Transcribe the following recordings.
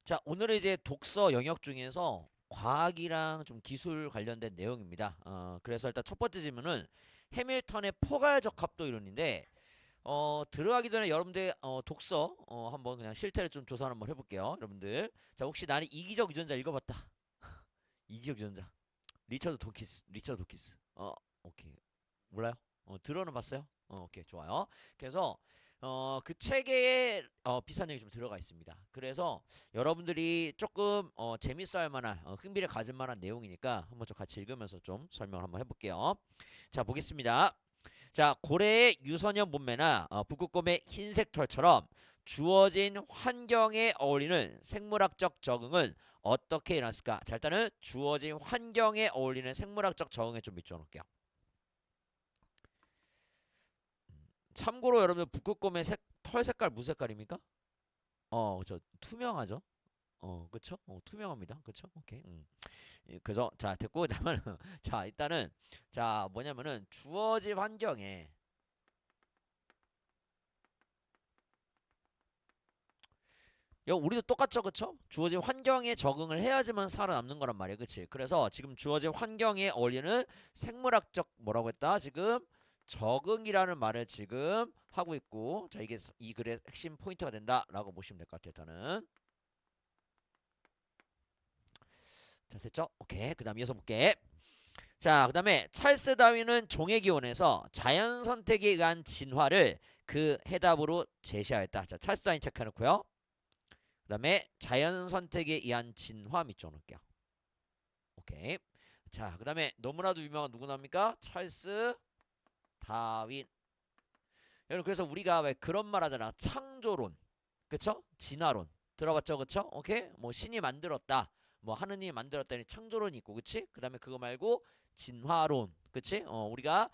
자, 오늘은 이제 독서 영역 중에서 과학이랑 좀 기술 관련된 내용입니다. 그래서 일단 첫 번째 질문은 해밀턴의 포괄적합도 이론인데, 들어가기 전에 여러분들 독서 한번 그냥 실태를 좀 조사 한번 해볼게요. 여러분들. 자, 혹시 나는 이기적 유전자 읽어봤다. 이기적 유전자. 리처드 도키스. 오케이. 몰라요? 들어는 봤어요? 오케이, 좋아요. 그래서 그 책에 비슷한 내용이 좀 들어가 있습니다. 그래서 여러분들이 조금 재밌어 할 만한 흥미를 가질 만한 내용이니까 한번 좀 같이 읽으면서 좀 설명을 한번 해볼게요. 자, 보겠습니다. 자, 고래의 유선형 몸매나 북극곰의 흰색 털처럼 주어진 환경에 어울리는 생물학적 적응은 어떻게 일어났을까? 자, 일단은 주어진 환경에 어울리는 생물학적 적응에 좀 밑줄 놓을게요. 참고로 여러분 북극곰의 털 색깔 무슨 색깔입니까? 저 투명하죠? 그쵸? 투명합니다. 그쵸? 오케이. 예, 그래서 자 됐고 그다음은 자 일단은 자 뭐냐면은 주어진 환경에 우리도 똑같죠, 그쵸? 주어진 환경에 적응을 해야지만 살아남는 거란 말이에요, 그치? 그래서 지금 주어진 환경에 어울리는 생물학적 뭐라고 했다? 지금 적응이라는 말을 지금 하고 있고, 자 이게 이 글의 핵심 포인트가 된다라고 보시면 될 것 같아요, 일단은. 자 됐죠? 오케이. 그다음 이어서 볼게. 자, 그 다음에 찰스 다윈은 종의 기원에서 자연 선택에 의한 진화를 그 해답으로 제시하였다. 자, 찰스 다윈 체크해놓고요. 그 다음에 자연 선택에 의한 진화 밑줄 놓을게요. 오케이. 자, 그 다음에 너무나도 유명한 누구 나옵니까? 찰스 다윈. 여러분, 그래서 우리가 왜 그런 말 하잖아. 창조론. 그쵸? 진화론. 들어봤죠? 그쵸? 오케이? 뭐 신이 만들었다. 뭐 하느님이 만들었다니 창조론이 있고, 그치? 그 다음에 그거 말고 진화론. 그치? 우리가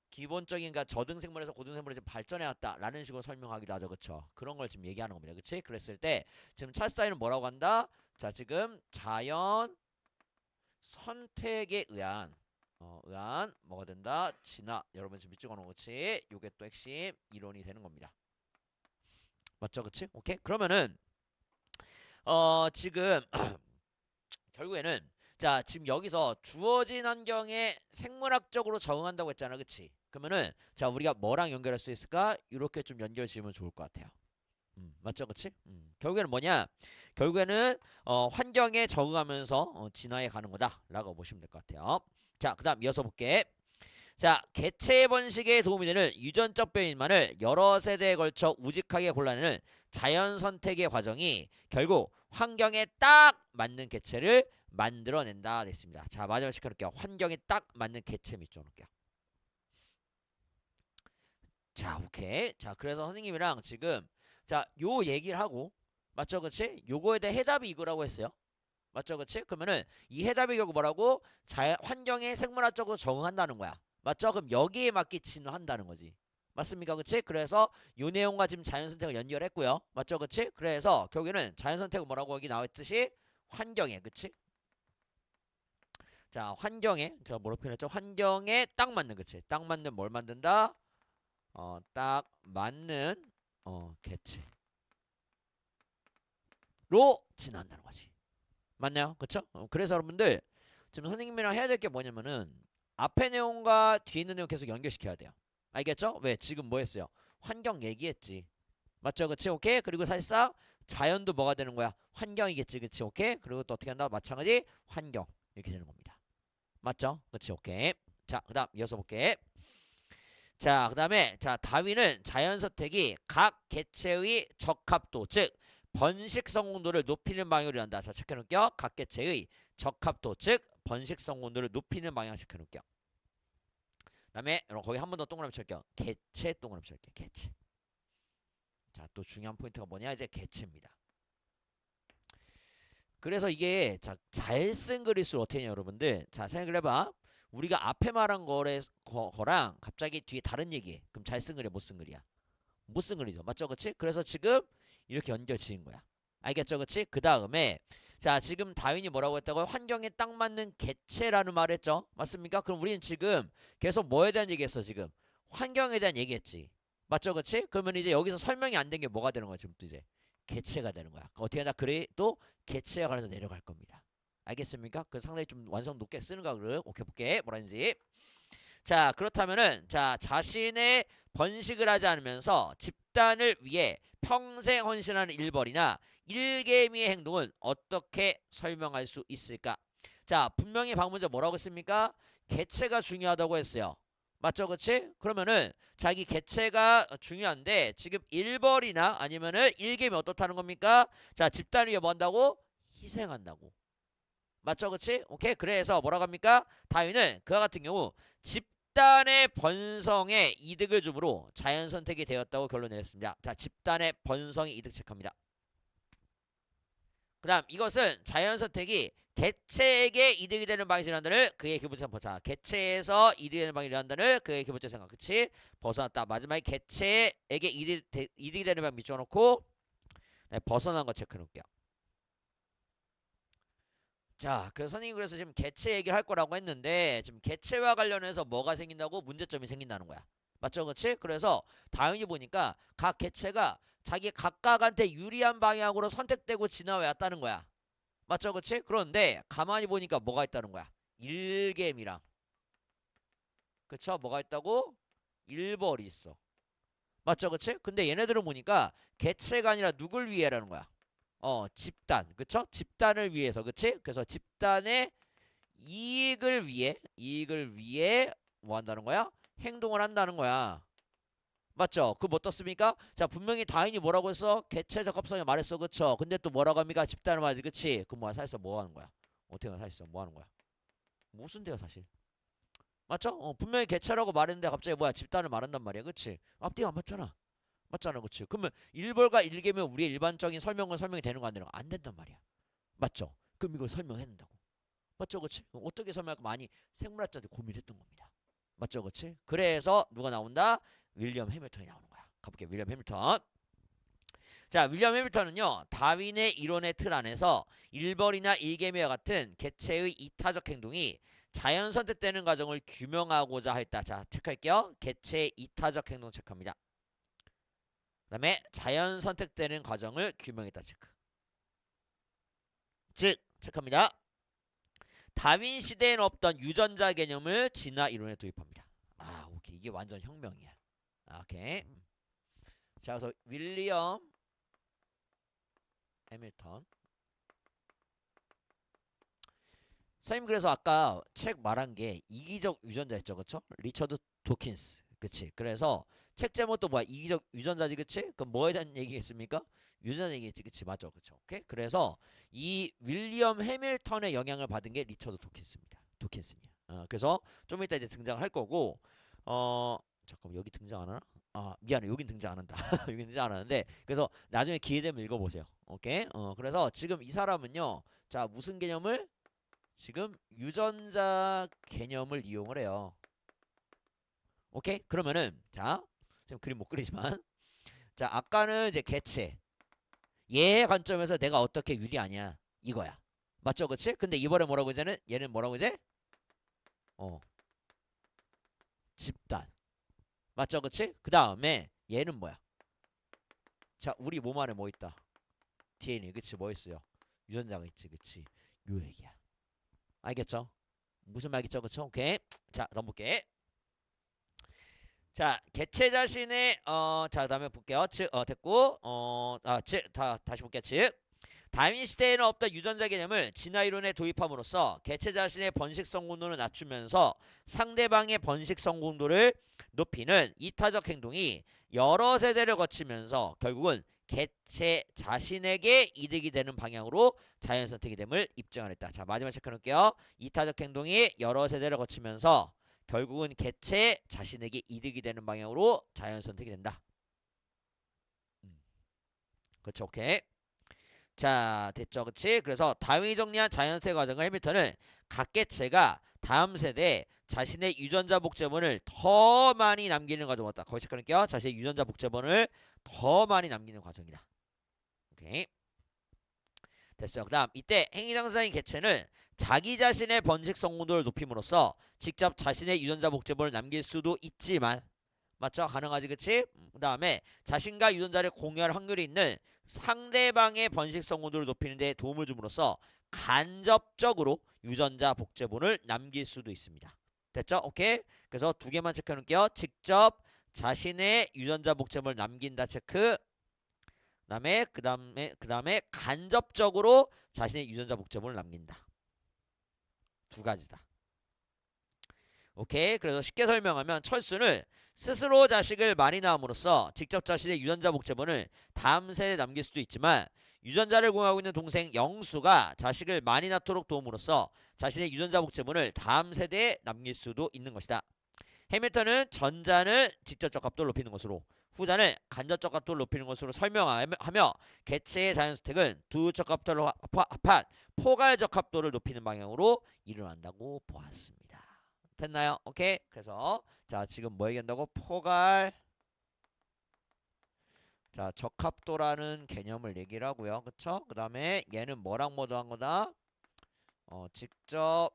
기본적인 그러니까 저등생물에서 고등생물에 좀 발전해왔다라는 식으로 설명하기도 하죠. 그쵸? 그런 걸 지금 얘기하는 겁니다. 그치? 그랬을 때 지금 찰스 다윈은 뭐라고 한다? 자, 지금 자연 선택에 의한 뭐가 된다? 진화. 여러분 지금 밑줄 그어놓은 거지? 요게 또 핵심 이론이 되는 겁니다. 맞죠? 그치? 오케이? 그러면은 지금 결국에는 자 지금 여기서 주어진 환경에 생물학적으로 적응한다고 했잖아, 그치? 그러면은 자 우리가 뭐랑 연결할 수 있을까? 이렇게 좀 연결 지으면 좋을 것 같아요. 맞죠, 그치? 결국에는 뭐냐? 결국에는 환경에 적응하면서 진화해 가는 거다라고 보시면 될 것 같아요. 자, 그다음 이어서 볼게. 자, 개체 번식에 도움이 되는 유전적 변이만을 여러 세대에 걸쳐 우직하게 골라내는 자연 선택의 과정이 결국 환경에 딱 맞는 개체를 만들어낸다 됐습니다. 자, 마지막 시켜놓을게요. 환경에 딱 맞는 개체 밑줄 놓을게요. 자, 오케이. 자, 그래서 선생님이랑 지금 자, 요 얘기를 하고 맞죠, 그치? 요거에 대해 해답이 이거라고 했어요. 맞죠, 그치? 그러면은 이 해답이 결국 뭐라고? 환경에 생물학적으로 적응한다는 거야. 맞죠? 그럼 여기에 맞게 진화한다는 거지. 맞습니까? 그치? 그래서 요 내용과 지금 자연선택을 연결했고요. 맞죠? 그치? 그래서 결국에는 자연선택은 뭐라고 여기 나와있듯이 환경에, 그치? 자, 환경에, 제가 뭐로 표현했죠? 환경에 딱 맞는, 그치? 딱 맞는 뭘 만든다? 딱 맞는, 개체로 진화한다는 거지. 맞나요? 그쵸? 그래서 여러분들 지금 선생님이랑 해야 될 게 뭐냐면은 앞에 내용과 뒤에 있는 내용 계속 연결시켜야 돼요. 알겠죠? 왜? 지금 뭐 했어요? 환경 얘기했지. 맞죠? 그치? 오케이? 그리고 사실상 자연도 뭐가 되는 거야? 환경이겠지. 그치? 오케이? 그리고 또 어떻게 한다? 마찬가지 환경 이렇게 되는 겁니다. 맞죠? 그치? 오케이. 자, 그 다음 이어서 볼게. 자, 그 다음에 자 다윈은 자연 선택이 각 개체의 적합도 즉 번식 성공도를 높이는 방향으로 한다. 자, 체크해놓을게요. 각 개체의 적합도 즉 번식 성공도를 높이는 방향 체크해놓을게요. 그 다음에 여러분 거기 한 번 더 동그라미 칠게요. 개체 동그라미 칠게요. 개체. 자, 또 중요한 포인트가 뭐냐? 이제 개체입니다. 그래서 이게 잘 쓴 글일수록 어떻게 해요, 여러분들? 자, 생각을 해봐. 우리가 앞에 말한 거랑 갑자기 뒤에 다른 얘기해. 그럼 잘 쓴 글이야, 못 쓴 글이야? 못 쓴 글이죠. 맞죠? 그치? 그래서 지금 이렇게 연결 지은 거야. 알겠죠? 그치? 그 다음에 자 지금 다윈이 뭐라고 했다고요? 환경에 딱 맞는 개체라는 말을 했죠. 맞습니까? 그럼 우리는 지금 계속 뭐에 대한 얘기했어 지금? 환경에 대한 얘기했지. 맞죠? 그치? 그러면 이제 여기서 설명이 안 된 게 뭐가 되는 거야 지금 또 이제? 개체가 되는 거야. 어떻게 하나 그래 또 개체에 관해서 내려갈 겁니다. 알겠습니까? 그 상당히 좀 완성 높게 쓰는 거를 오케이 볼게 뭐라는지. 자 그렇다면은 자 자신의 번식을 하지 않으면서 집단을 위해 평생 헌신하는 일벌이나 일개미의 행동은 어떻게 설명할 수 있을까? 자 분명히 방문자 뭐라고 했습니까? 개체가 중요하다고 했어요. 맞죠, 그렇지? 그러면은 자기 개체가 중요한데 지금 일벌이나 아니면은 일개미 어떻다는 겁니까? 자 집단 위해 뭐 한다고? 희생한다고. 맞죠, 그렇지? 오케이. 그래서 뭐라고 합니까? 다윈은 그와 같은 경우 집단의 번성에 이득을 주므로 자연 선택이 되었다고 결론 내렸습니다. 자 집단의 번성에 이득 체크합니다. 그 다음 이것은 자연 선택이 개체에게 이득이 되는 방식이란다를 그의 기본적 보자. 개체에서 이득이 되는 방식이란다를 그의 기본적 생각. 그치? 벗어났다. 마지막에 개체에게 이득이 되는 방식 밑줄어놓고 네, 벗어난 거 체크해 놓을게요. 자, 그래서 선생님이 그래서 지금 개체 얘기를 할 거라고 했는데 지금 개체와 관련해서 뭐가 생긴다고? 문제점이 생긴다는 거야. 맞죠? 그렇지? 그래서 다윈이 보니까 각 개체가 자기 각각한테 유리한 방향으로 선택되고 진화해왔다는 거야. 맞죠? 그렇지? 그런데 가만히 보니까 뭐가 있다는 거야? 일개미랑 그쵸? 뭐가 있다고? 일벌이 있어. 맞죠? 그렇지? 근데 얘네들은 보니까 개체가 아니라 누굴 위해라는 거야? 집단. 그쵸? 집단을 위해서. 그치? 그래서 집단의 이익을 위해 뭐 한다는 거야? 행동을 한다는 거야. 맞죠? 그 뭐 떴습니까? 자, 분명히 다인이 뭐라고 했어? 개체적 합성에 말했어. 그쵸? 근데 또 뭐라고 합니까? 집단을 말하지. 그치? 그 뭐야? 사실상 뭐 하는 거야? 어떻게 사실상 뭐 하는 거야? 무슨 데요, 사실? 맞죠? 분명히 개체라고 말했는데 갑자기 뭐야? 집단을 말한단 말이야. 그치? 앞뒤가 안 맞잖아. 맞잖아, 그치? 그러면 일벌과 일개면 우리의 일반적인 설명은 설명이 되는 거 안 되는 거 안 된단 말이야. 맞죠? 그럼 이걸 설명해야 된다고. 맞죠, 그치? 어떻게 설명할까 많이 생물학자들이 고민했던 겁니다. 맞죠, 그치? 그래서 누가 나온다? 윌리엄 해밀턴이 나오는 거야. 가볼게요, 윌리엄 해밀턴. 자, 윌리엄 해밀턴은요, 다윈의 이론의 틀 안에서 일벌이나 일개미와 같은 개체의 이타적 행동이 자연 선택되는 과정을 규명하고자 했다. 자, 체크할게요. 개체의 이타적 행동 체크합니다. 그 다음에 자연 선택되는 과정을 규명했다 체크. 즉 체크합니다. 다윈 시대에는 없던 유전자 개념을 진화 이론에 도입합니다. 아 오케이 이게 완전 혁명이야. 오케이. 자 그래서 윌리엄 해밀턴 선생님 그래서 아까 책 말한 게 이기적 유전자였죠, 그쵸? 리처드 도킨스, 그치? 그래서 책 제목도 뭐야? 이기적 유전자지, 그치? 그럼 뭐에 대한 얘기겠습니까? 유전자 얘기겠지, 그치? 맞죠, 그쵸? 오케이? 그래서 이 윌리엄 해밀턴의 영향을 받은 게 리처드 도킨스입니다. 도킨스냐? 그래서 좀 이따 이제 등장을 할 거고, 잠깐만 여기 등장 안 하나? 미안해, 여긴 등장 안 한다. 여긴 등장 안 하는데, 그래서 나중에 기회 되면 읽어보세요. 오케이? 그래서 지금 이 사람은요, 자 무슨 개념을 지금 유전자 개념을 이용을 해요. 오케이? 그러면은 자 지금 그림 못 그리지만 자 아까는 이제 개체 얘의 관점에서 내가 어떻게 유리하냐 이거야. 맞죠, 그치? 근데 이번에 뭐라고 이제는 얘는 뭐라고 이제 집단. 맞죠, 그치? 그 다음에 얘는 뭐야? 자 우리 몸 안에 뭐 있다? DNA, 그치? 뭐 있어요? 유전자가 있지, 그치? 요 얘기야. 알겠죠? 무슨 말이겠죠, 그쵸? 오케이. 자 넘볼게. 자 개체 자신의 자 그다음에 볼게요. 즉 됐고 다시 볼게요. 즉 다윈 시대에는 없던 유전자 개념을 진화 이론에 도입함으로써 개체 자신의 번식 성공도를 낮추면서 상대방의 번식 성공도를 높이는 이타적 행동이 여러 세대를 거치면서 결국은 개체 자신에게 이득이 되는 방향으로 자연 선택이 됨을 입증하였다. 자 마지막 체크해 놓을게요. 이타적 행동이 여러 세대를 거치면서 결국은 개체 자신에게 이득이 되는 방향으로 자연 선택이 된다. 그렇죠, 오케이. 자 됐죠, 그렇지? 그래서 다윈이 정리한 자연 선택 과정을 해밀턴은 각 개체가 다음 세대에 자신의 유전자 복제본을 더 많이 남기는 과정이었다. 거기 체크할게요. 자신의 유전자 복제본을 더 많이 남기는 과정이다. 오케이. 됐어요. 그 다음 이때 행위당사인 개체는 자기 자신의 번식 성공도를 높임으로써 직접 자신의 유전자 복제본을 남길 수도 있지만 맞죠? 가능하지, 그치? 그 다음에 자신과 유전자를 공유할 확률이 있는 상대방의 번식 성분도를 높이는 데 도움을 줌으로써 간접적으로 유전자 복제본을 남길 수도 있습니다. 됐죠? 오케이. 그래서 두 개만 체크해 놓을게요. 직접 자신의 유전자 복제본을 남긴다 체크. 그다음에 간접적으로 자신의 유전자 복제본을 남긴다. 두 가지다. 오케이. 그래서 쉽게 설명하면 철수는 스스로 자식을 많이 낳음으로써 직접 자신의 유전자 복제본을 다음 세대에 남길 수도 있지만 유전자를 공유하고 있는 동생 영수가 자식을 많이 낳도록 도움으로써 자신의 유전자 복제본을 다음 세대에 남길 수도 있는 것이다. 해밀턴은 전자는 직접적 각도를 높이는 것으로 후자는 간접적 각도를 높이는 것으로 설명하며 개체의 자연선택은 두 적합도를 합한 포괄적 합도를 높이는 방향으로 일어난다고 보았습니다. 됐나요? 오케이. 그래서 자 지금 뭐 얘기한다고? 포괄 자 적합도라는 개념을 얘기를 하고요. 그쵸? 그 다음에 얘는 뭐랑 뭐 더한 거다? 직접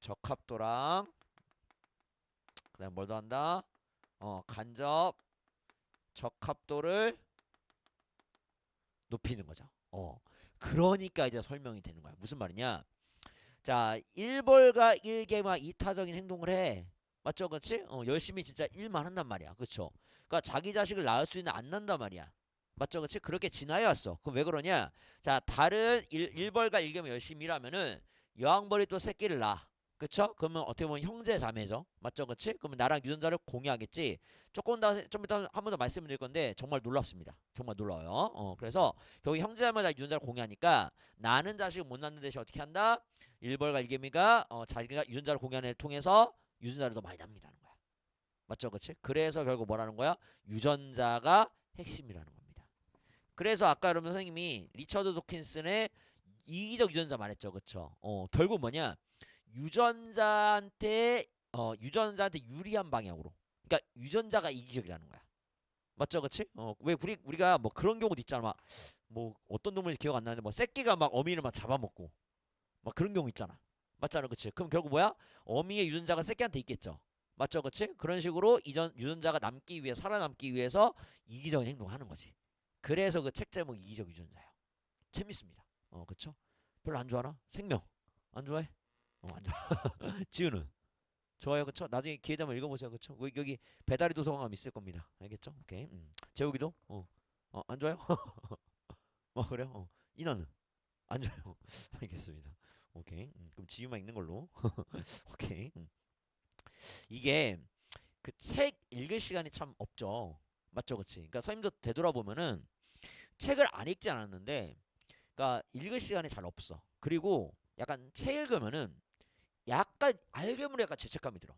적합도랑 그 다음에 뭘 더한다? 간접 적합도를 높이는 거죠. 그러니까 이제 설명이 되는 거야. 무슨 말이냐? 자, 1벌과 1개가 이타적인 행동을 해. 맞죠? 그렇지? 열심히 진짜 일만 한단 말이야. 그렇죠? 그러니까 자기 자식을 낳을 수 있는 안 난단 말이야. 맞죠? 그렇지? 그렇게 진화해 왔어. 그럼 왜 그러냐? 자, 다른 1벌과 1개가 열심히 일하면은 여왕벌이 또 새끼를 낳아. 그쵸? 그러면 어떻게 보면 형제 자매죠. 맞죠? 그치? 그러면 나랑 유전자를 공유하겠지. 좀 이따 한 번 더 말씀드릴 건데 정말 놀랍습니다. 정말 놀라워요. 그래서 결국 형제 자매가 유전자를 공유하니까 나는 자식을 못 낳는 대신 어떻게 한다? 일벌과 일개미가 자기가 유전자를 공유하는 걸 통해서 유전자를 더 많이 납니다는 거야. 맞죠? 그치? 그래서 결국 뭐라는 거야? 유전자가 핵심이라는 겁니다. 그래서 아까 여러분 선생님이 리처드 도킨슨의 이기적 유전자 말했죠. 그쵸? 결국 뭐냐? 유전자한테 유리한 방향으로. 그러니까 유전자가 이기적이라는 거야. 맞죠, 그렇지? 왜 우리가 뭐 그런 경우도 있잖아. 막 뭐 어떤 동물인지 기억 안 나는데 뭐 새끼가 막 어미를 막 잡아먹고 막 그런 경우 있잖아. 맞잖아, 그렇지? 그럼 결국 뭐야? 어미의 유전자가 새끼한테 있겠죠. 맞죠, 그렇지? 그런 식으로 이전 유전자가 남기 위해 살아남기 위해서 이기적인 행동을 하는 거지. 그래서 그 책 제목이 이기적 유전자예요. 재밌습니다. 그렇죠? 별로 안 좋아하나? 생명 안 좋아해? 안 좋아. 지우는 좋아요, 그쵸? 나중에 기회 되면 읽어보세요, 그쵸? 여기 배달이 도서관 있을 겁니다. 알겠죠? 오케이. 재우기도 안 좋아요? 그래요? 인하는 안 좋아요. 알겠습니다. 오케이. 그럼 지우만 읽는 걸로. 오케이. 이게 그 책 읽을 시간이 참 없죠. 맞죠, 그치? 그러니까 선생님도 되돌아보면은 책을 안 읽지 않았는데, 그러니까 읽을 시간이 잘 없어. 그리고 약간 책 읽으면은 약간 알게 모르게 약간 죄책감이 들어.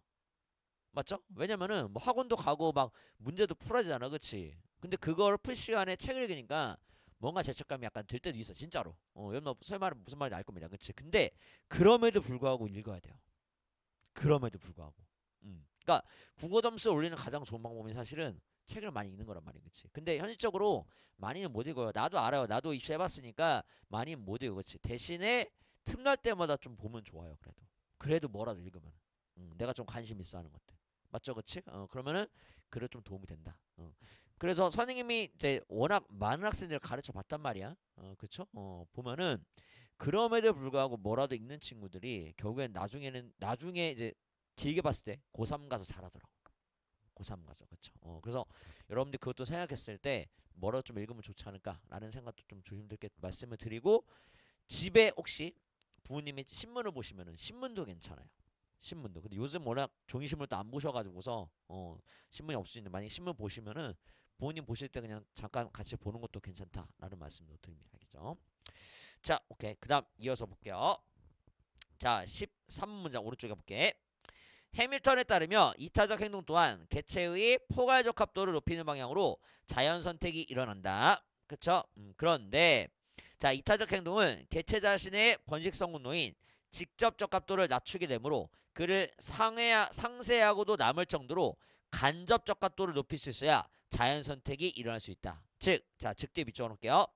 맞죠? 왜냐면은 뭐 학원도 가고 막 문제도 풀어야 되잖아, 그치? 근데 그걸 풀 시간에 책을 읽으니까 뭔가 죄책감이 약간 들 때도 있어, 진짜로. 여러분 설마 무슨 말인지 알 겁니다, 그치? 근데 그럼에도 불구하고 읽어야 돼요. 그럼에도 불구하고. 그러니까 국어 점수 올리는 가장 좋은 방법이 사실은 책을 많이 읽는 거란 말이에요, 그치? 근데 현실적으로 많이는 못 읽어요. 나도 알아요. 나도 입시해봤으니까 많이는 못 읽어, 그치? 대신에 틈날 때마다 좀 보면 좋아요, 그래도 뭐라도 읽으면. 내가 좀 관심 있어 하는 것들. 맞죠, 그치? 그러면은 그래 좀 도움이 된다. 그래서 선생님이 이제 워낙 많은 학생들을 가르쳐 봤단 말이야. 그쵸? 보면은 그럼에도 불구하고 뭐라도 읽는 친구들이 결국엔 나중에 이제 길게 봤을 때 고3 가서 잘하더라고. 고3 가서. 그쵸? 그래서 여러분들 그것도 생각했을 때 뭐라도 좀 읽으면 좋지 않을까라는 생각도 좀 조심스럽게 말씀을 드리고 집에 혹시 부모님이 신문을 보시면은 신문도 괜찮아요. 신문도. 근데 요즘 워낙 종이신문도 안 보셔가지고서 신문이 없으니까 만약 신문 보시면은 부모님 보실 때 그냥 잠깐 같이 보는 것도 괜찮다라는 말씀도 드립니다. 알겠죠? 자, 오케이. 그다음 이어서 볼게요. 자, 13문장 오른쪽에 볼게. 해밀턴에 따르며 이타적 행동 또한 개체의 포괄적 합도를 높이는 방향으로 자연 선택이 일어난다. 그쵸? 그런데 자, 이타적 행동은 개체 자신의 번식성 운동인 직접적 합도를 낮추게 되므로 그를 상세하고도 남을 정도로 간접적 합도를 높일 수 있어야 자연 선택이 일어날 수 있다. 자, 즉뒤 밑줄 놓을게요.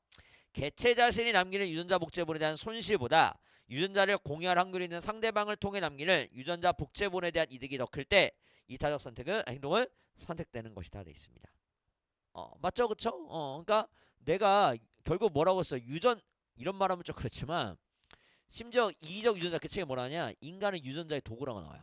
개체 자신이 남기는 유전자 복제본에 대한 손실보다 유전자를 공유할 확률이 있는 상대방을 통해 남기는 유전자 복제본에 대한 이득이 더 클 때 이타적 행동은 선택되는 것이다 돼 있습니다. 맞죠, 그쵸? 그러니까 내가 결국 뭐라고 했어? 유전 이런 말하면 좀 그렇지만 심지어 이기적 유전자 그 책에 뭐라냐? 인간은 유전자의 도구라고 나와요.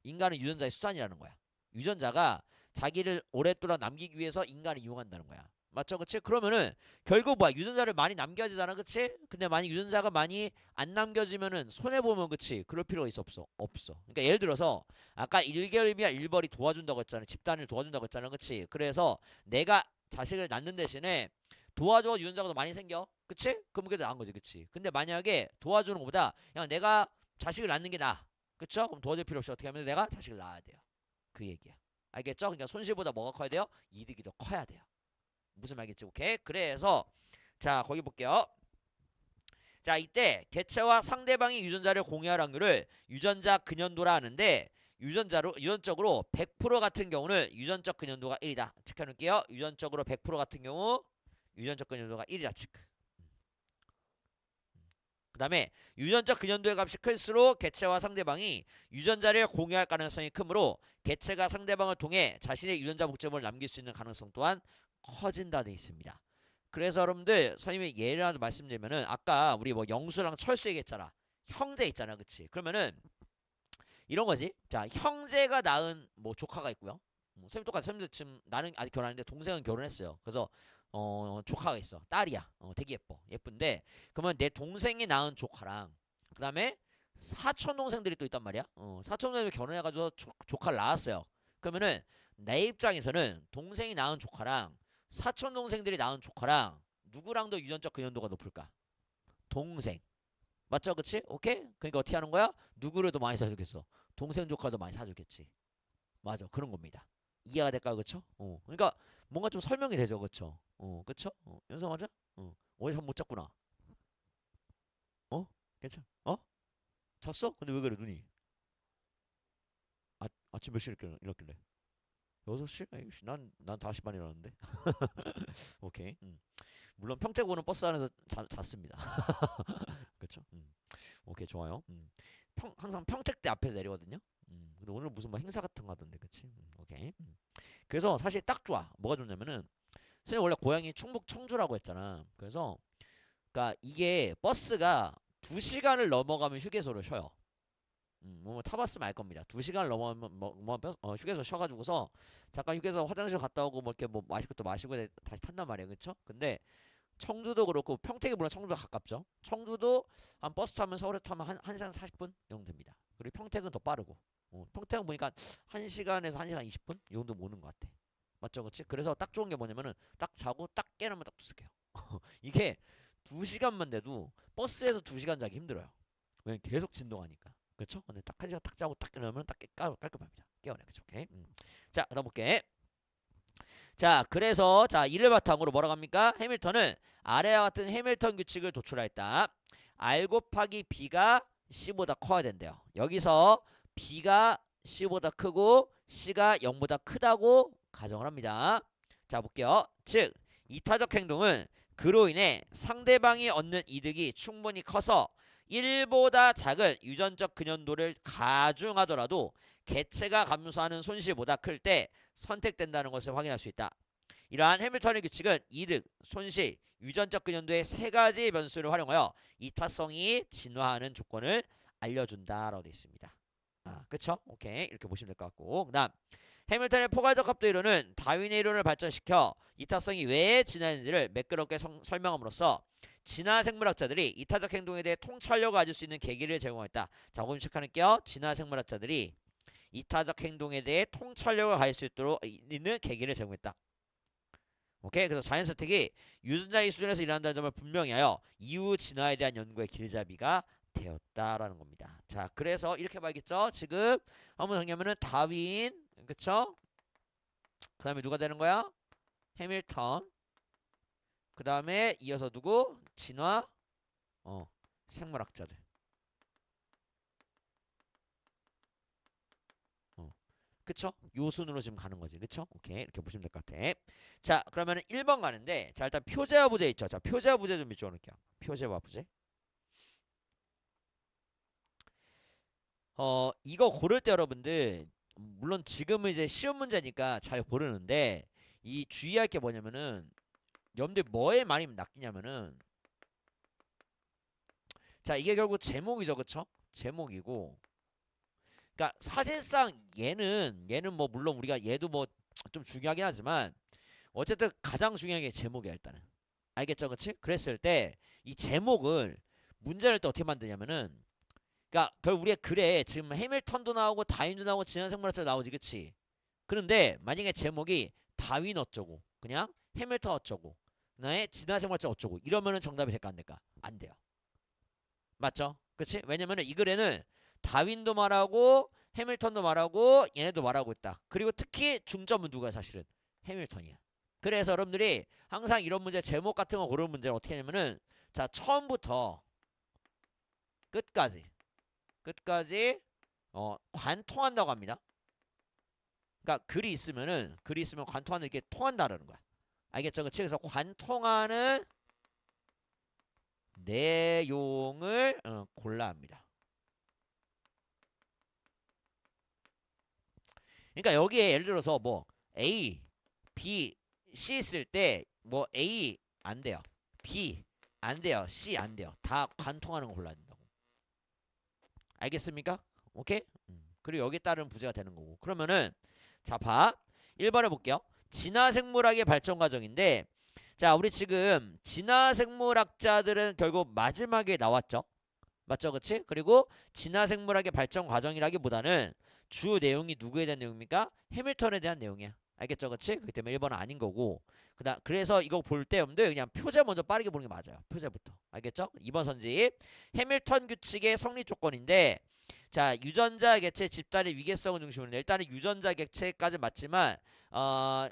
인간은 유전자의 수단이라는 거야. 유전자가 자기를 오랫동안 남기기 위해서 인간을 이용한다는 거야. 맞죠? 그치? 그러면은 결국 뭐야? 유전자를 많이 남겨야 되잖아. 그치? 근데 만약 유전자가 많이 안 남겨지면은 손해보면 그치? 그럴 필요가 있어 없어? 없어. 그러니까 예를 들어서 아까 일결미와 일벌이 도와준다고 했잖아. 집단을 도와준다고 했잖아. 그치? 그래서 내가 자식을 낳는 대신에 도와줘 유전자가 더 많이 생겨. 그치? 그럼 그게 더 나은 거지. 그치? 근데 만약에 도와주는 것보다 그냥 내가 자식을 낳는 게 나아. 그쵸? 그럼 도와줄 필요 없이 어떻게 하면 내가 자식을 낳아야 돼요. 그 얘기야. 알겠죠? 그러니까 손실보다 뭐가 커야 돼요? 이득이 더 커야 돼요. 무슨 말겠지? 오케이. 그래서 자 거기 볼게요. 자 이때 개체와 상대방이 유전자를 공유할 확률을 유전자 근연도라 하는데 유전적으로 100% 같은 경우는 유전적 근연도가 1이다. 체크해 놓을게요. 유전적으로 100% 같은 경우 유전적 근연도가 1이다. 체크. 그 다음에 유전적 근연도의 값이 클수록 개체와 상대방이 유전자를 공유할 가능성이 크므로 개체가 상대방을 통해 자신의 유전자 복제물을 남길 수 있는 가능성 또한 커진다 돼 있습니다. 그래서 여러분들 선생님이 예를 하나 말씀드리면은 아까 우리 뭐 영수랑 철수 얘기했잖아. 형제 있잖아. 그치? 그러면은 이런 거지. 자 형제가 낳은 뭐 조카가 있고요. 선생님 똑같아. 선생님도 지금 나는 아직 결혼 안 했는데 동생은 결혼했어요. 그래서 조카가 있어. 딸이야. 되게 예뻐. 예쁜데 그러면 내 동생이 낳은 조카랑 그 다음에 사촌 동생들이 또 있단 말이야. 사촌 동생이 결혼해가지고 조카를 낳았어요. 그러면은 내 입장에서는 동생이 낳은 조카랑 사촌 동생들이 낳은 조카랑 누구랑 더 유전적 근연도가 높을까? 동생. 맞죠? 그치? 오케이? 그러니까 어떻게 하는 거야? 누구를 더 많이 사주겠어? 동생 조카를 더 많이 사주겠지. 맞아. 그런 겁니다. 이해가 될까? 그쵸? 그러니까 뭔가 좀 설명이 되죠. 그쵸? 그쵸? 연서 맞아? 어디 잠못 잤구나. 괜찮? 잤어? 근데 왜 그래 눈이? 아침 몇 시에 일어났길래? 6시? 에이씨, 난 5시 반에 일어났는데. 오케이. 물론 평택 오는 버스 안에서 잤습니다. 그쵸? 오케이, 좋아요. 항상 평택대 앞에서 내리거든요. 근데 오늘 무슨 뭐 행사 같은 거 하던데, 그치? 오케이. 그래서 사실 딱 좋아. 뭐가 좋냐면은, 선생님 원래 고향이 충북 청주라고 했잖아. 그래서, 그니까 이게 버스가 2시간을 넘어가면 휴게소를 쉬어요. 뭐 타봤으면 알 겁니다. 2시간을 넘어가면 휴게소 쉬어가지고서 잠깐 휴게소 화장실 갔다 오고 뭐 이렇게 뭐 마실 것도 마시고 다시 탄단 말이에요. 그쵸? 근데 청주도 그렇고 평택이 물론 청주가 가깝죠. 청주도 한 버스 타면 서울에 타면 한 1시간 40분 정도 됩니다. 그리고 평택은 더 빠르고 평택은 보니까 1시간에서 1시간 20분 이 정도 모는 것 같아. 맞죠? 그치? 그래서 딱 좋은 게 뭐냐면은 딱 자고 딱 깨나면 딱 도착해요. 이게 2시간만 돼도 버스에서 2시간 자기 힘들어요. 왜냐면 계속 진동하니까. 그쵸? 근데 딱 1시간 딱 자고 딱 깨나면 딱 깔끔합니다. 깨어내. 그쵸? 오케이. 자, 그다음 볼게. 자, 그래서 자 이를 바탕으로 뭐라고 합니까? 해밀턴은 아래와 같은 해밀턴 규칙을 도출하였다. R 곱하기 B가 C보다 커야 된대요. 여기서 B가 C보다 크고 C가 0보다 크다고 가정을 합니다. 자, 볼게요. 즉, 이타적 행동은 그로 인해 상대방이 얻는 이득이 충분히 커서 1보다 작은 유전적 근연도를 가중하더라도 개체가 감수하는 손실보다 클 때 선택된다는 것을 확인할 수 있다. 이러한 해밀턴의 규칙은 이득, 손실, 유전적 근연도의 세 가지 변수를 활용하여 이타성이 진화하는 조건을 알려준다라고 되어 있습니다. 그쵸? 오케이. 이렇게 보시면 될 것 같고. 그 다음 해밀턴의 포괄적 합도 이론은 다윈의 이론을 발전시켜 이타성이 왜 진화했는지를 매끄럽게 설명함으로써 진화 생물학자들이 이타적 행동에 대해 통찰력을 가질 수 있는 계기를 제공했다. 자, 오금 체크할게요. 진화 생물학자들이 이타적 행동에 대해 통찰력을 가질 수 있도록 있는 계기를 제공했다. 오케이. 그래서 자연 선택이 유전자의 수준에서 일어난다는 점을 분명히 하여 이후 진화에 대한 연구의 길잡이가 되었다라는 겁니다. 자, 그래서 이렇게 봐야겠죠. 지금 한번 정리하면은 다윈, 그쵸? 그 다음에 누가 되는 거야? 해밀턴. 그 다음에 이어서 누구? 진화, 생물학자들. 그쵸? 요 순으로 지금 가는 거지. 그쵸? 오케이. 이렇게 보시면 될 것 같아. 자, 그러면 1번 가는데, 자, 일단 표제와 부제 있죠. 자, 표제와 부제 좀 밑줄 놓을게요. 표제와 부제. 이거 고를 때 여러분들, 물론 지금은 이제 시험 문제니까 잘 고르는데, 이 주의할 게 뭐냐면은, 여러분들 뭐에 많이 낚이냐면은 자 이게 결국 제목이죠, 그쵸? 제목이고, 그러니까 사실상 얘는 뭐 물론 우리가 얘도 뭐 좀 중요하긴 하지만 어쨌든 가장 중요한 게 제목이야 일단은. 알겠죠, 그치? 그랬을 때 이 제목을 문제를 또 어떻게 만드냐면은, 그러니까 결국 우리가 그래 지금 해밀턴도 나오고 다윈도 나오고 지난생물학자 나오지, 그치? 그런데 만약에 제목이 다윈 어쩌고 그냥 해밀턴 어쩌고 그다음에 지난생물학자 어쩌고 이러면은 정답이 될까 안 될까? 안 돼요. 맞죠? 그치? 왜냐면은 이 글에는 다윈도 말하고 해밀턴도 말하고 얘네도 말하고 있다. 그리고 특히 중점은 누가 사실은 해밀턴이야. 그래서 여러분들이 항상 이런 문제 제목 같은 거 고르는 문제를 어떻게 하냐면은 자 처음부터 끝까지 끝까지 관통한다고 합니다. 그러니까 글이 있으면 관통하는 게 통한다라는 거야. 알겠죠? 그치? 그래서 관통하는 내용을 골라 합니다. 그러니까 여기에 예를 들어서 뭐 A, B, C 있을 때 뭐 A 안 돼요. B 안 돼요. C 안 돼요. 다 관통하는 거 골라야 된다고. 알겠습니까? 오케이? 그리고 여기에 따른 부제가 되는 거고. 그러면은 자 봐. 1번에 볼게요. 진화생물학의 발전 과정인데 자 우리 지금 진화생물학자들은 결국 마지막에 나왔죠. 맞죠, 그치? 그리고 진화생물학의 발전 과정이라기보다는 주 내용이 누구에 대한 내용입니까? 해밀턴에 대한 내용이야. 알겠죠, 그치? 그렇기 때문에 1번은 아닌 거고. 그래서 이거 볼 때 여러분들 그냥 표제 먼저 빠르게 보는 게 맞아요. 표제부터. 알겠죠? 2번 선지. 해밀턴 규칙의 성립 조건인데 자 유전자 객체 집단의 위계성을 중심으로 일단은 유전자 객체까지 맞지만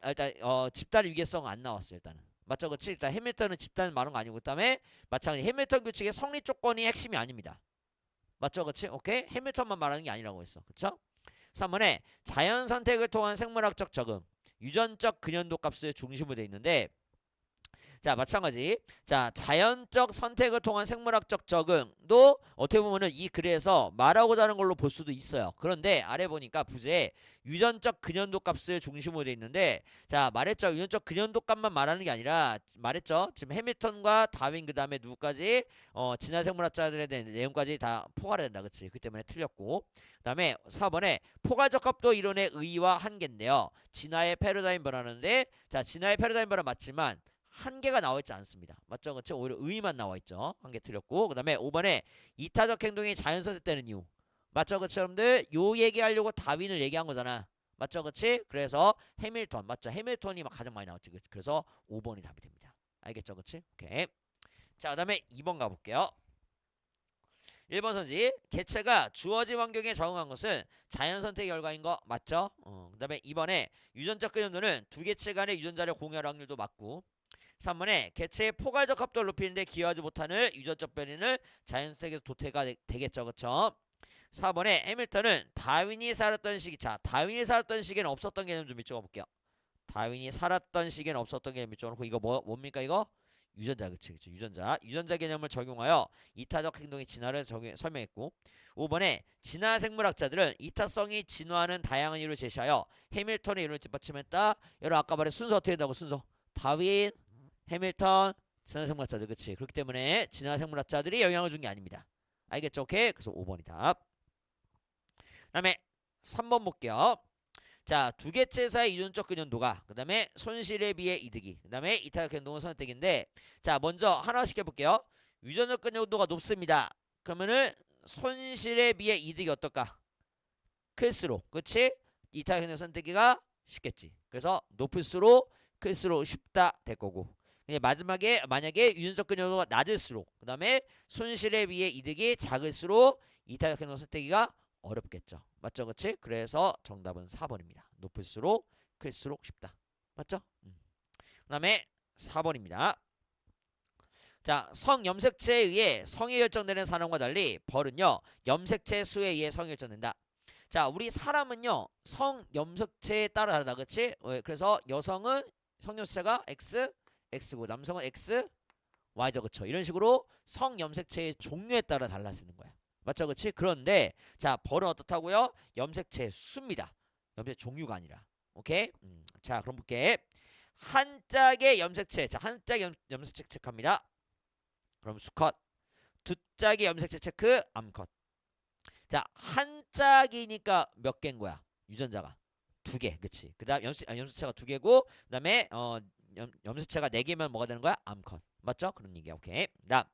일단 집단의 위계성은 안 나왔어요. 일단은. 맞죠, 그치? 일단 해밀턴은 집단을 말한 거 아니고 그다음에 마찬가지 해밀턴 규칙의 성립 조건이 핵심이 아닙니다. 맞죠, 그치? 오케이? 해밀턴만 말하는 게 아니라고 했어. 그쵸? 3번에 자연 선택을 통한 생물학적 적응, 유전적 근연도 값을 중심으로 돼 있는데 자 마찬가지 자 자연적 선택을 통한 생물학적 적응도 어떻게 보면은 이 글에서 말하고자 하는 걸로 볼 수도 있어요. 그런데 아래 보니까 부제에 유전적 근연도 값을 중심으로 돼 있는데 자 말했죠. 유전적 근연도 값만 말하는 게 아니라 말했죠. 지금 해밀턴과 다윈 그 다음에 누구까지 진화생물학자들에 대한 내용까지 다 포괄해야 된다. 그치? 그 때문에 틀렸고 그 다음에 4번에 포괄적합도 이론의 의의와 한계인데요. 진화의 패러다임 변화하는데 자 진화의 패러다임 변화 맞지만 한계가 나와 있지 않습니다. 맞죠? 그렇죠? 오히려 의의만 나와 있죠. 한 개 틀렸고 그다음에 5번에 이타적 행동이 자연 선택되는 이유. 맞죠? 그렇죠? 여러분들 요 얘기하려고 다윈을 얘기한 거잖아. 맞죠? 그렇지? 그래서 해밀턴 맞죠? 해밀턴이 가장 많이 나왔지. 그래서 5번이 답이 됩니다. 알겠죠? 그렇지? 오케이. 자, 그다음에 2번 가볼게요. 1번 선지 개체가 주어진 환경에 적응한 것은 자연 선택의 결과인 거 맞죠? 그다음에 2번에 유전적 근연도는 두 개체 간의 유전자를 공유할 확률도 맞고 3번에 개체의 포괄적 합도를 높이는데 기여하지 못하는 유전적 변이는 자연색에서 도태가 되겠죠. 그쵸? 4번에 해밀턴은 다윈이 살았던 시기 자 다윈이 살았던 시기에는 없었던 개념 좀 밑줄 볼게요. 다윈이 살았던 시기에는 없었던 개념 밑줄 놓고 이거 뭡니까 이거? 유전자 그치 유전자 개념을 적용하여 이타적 행동의 진화를 설명했고 5번에 진화 생물학자들은 이타성이 진화하는 다양한 이유를 제시하여 해밀턴의 이론을 뒷받침했다. 여러분 아까 말한 순서 어떻게 된다고 순서 다윈 해밀턴 진화생물학자들 그치 그렇기 때문에 진화생물학자들이 영향을 준 게 아닙니다. 알겠죠? 오케이 그래서 5번이 답. 그 다음에 3번 볼게요. 자, 두 개체 사이 유전적 근연도가 그 다음에 손실에 비해 이득이 그 다음에 이타적 행동은 선택인데 자 먼저 하나씩 해볼게요. 유전적 근연도가 높습니다. 그러면은 손실에 비해 이득이 어떨까? 클수록 그치? 이타적 행동 선택기가 쉽겠지. 그래서 높을수록 클수록 쉽다 될 거고 마지막에 만약에 유전적 근연도가 낮을수록 그 다음에 손실에 비해 이득이 작을수록 이타적 행동 선택기가 어렵겠죠. 맞죠? 그치? 그래서 정답은 4번입니다. 높을수록 클수록 쉽다. 맞죠? 그 다음에 4번입니다. 자, 성염색체에 의해 성이 결정되는 산업과 달리 벌은요. 염색체 수에 의해 성이 결정된다. 자, 우리 사람은요. 성염색체에 따라 다르다. 그치? 그래서 여성은 성염색체가 X, X고 남성은 X, Y죠. 그쵸? 이런 식으로 성염색체의 종류에 따라 달라지는 거야. 맞죠? 그치? 그런데 자 벌은 어떻다고요? 염색체 수입니다. 염색 종류가 아니라 오케이? 자 그럼 볼게. 한 짝의 염색체. 자, 한 짝의 염색체 체크합니다. 그럼 수컷. 두 짝의 염색체 체크, 암컷. 자, 한 짝이니까 몇 개인 거야? 유전자가 두 개, 그치? 그다음 염색체가 두 개고, 그다음에 염색체가 네 개면 뭐가 되는 거야? 암컷. 맞죠? 그런 얘기야. 오케이. 그다음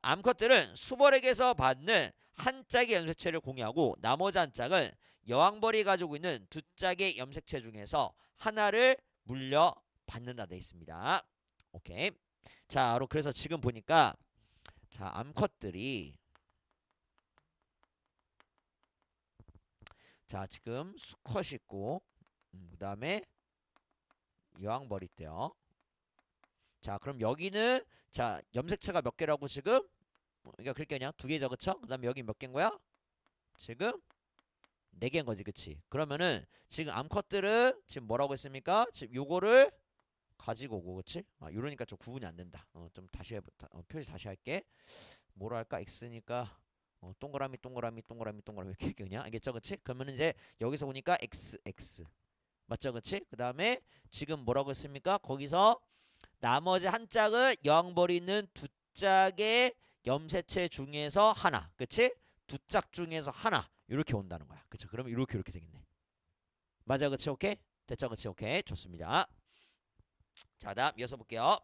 암컷들은 수벌에게서 받는 한 짝의 염색체를 공유하고 나머지 한 짝은 여왕벌이 가지고 있는 두 짝의 염색체 중에서 하나를 물려 받는다 돼 있습니다. 오케이. 자, 그래서 지금 보니까 자, 암컷들이 자, 지금 수컷이 있고 그다음에 여왕벌이 있대요. 자, 그럼 여기는 자, 염색체가 몇 개라고 지금? 그러니까 그렇게 그냥 두 개죠, 그쵸? 그다음에 여기 몇 개인 거야? 지금 네 개인 거지, 그치? 그러면은 지금 암컷들은 지금 뭐라고 했습니까? 지금 요거를 가지고 오고, 그치? 이러니까 좀 구분이 안 된다. 좀 다시 표시 다시 할게. 뭐로 할까? x니까 동그라미 동그라미 동그라미 동그라미 이렇게 그냥 알겠죠, 그치? 그러면 이제 여기서 보니까 x 맞죠, 그치? 그 다음에 지금 뭐라고 했습니까? 거기서 나머지 한 짝을 여왕벌이 있는 두 짝의 염색체 중에서 하나, 그치? 두 짝 중에서 하나 이렇게 온다는 거야, 그쵸? 그러면 이렇게 되겠네. 맞아, 그치? 오케이? 됐죠, 그치? 오케이, 좋습니다. 자, 다음 이어서 볼게요.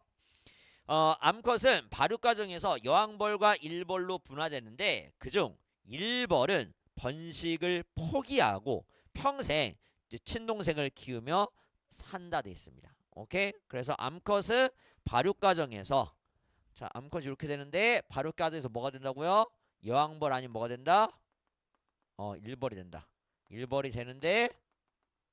암컷은 발육 과정에서 여왕벌과 일벌로 분화되는데 그중 일벌은 번식을 포기하고 평생 친동생을 키우며 산다 돼 있습니다. 오케이? 그래서 암컷은 발육 과정에서 자, 암컷이 이렇게 되는데 발육 과정에서 뭐가 된다고요? 여왕벌 아니면 뭐가 된다? 일벌이 된다. 일벌이 되는데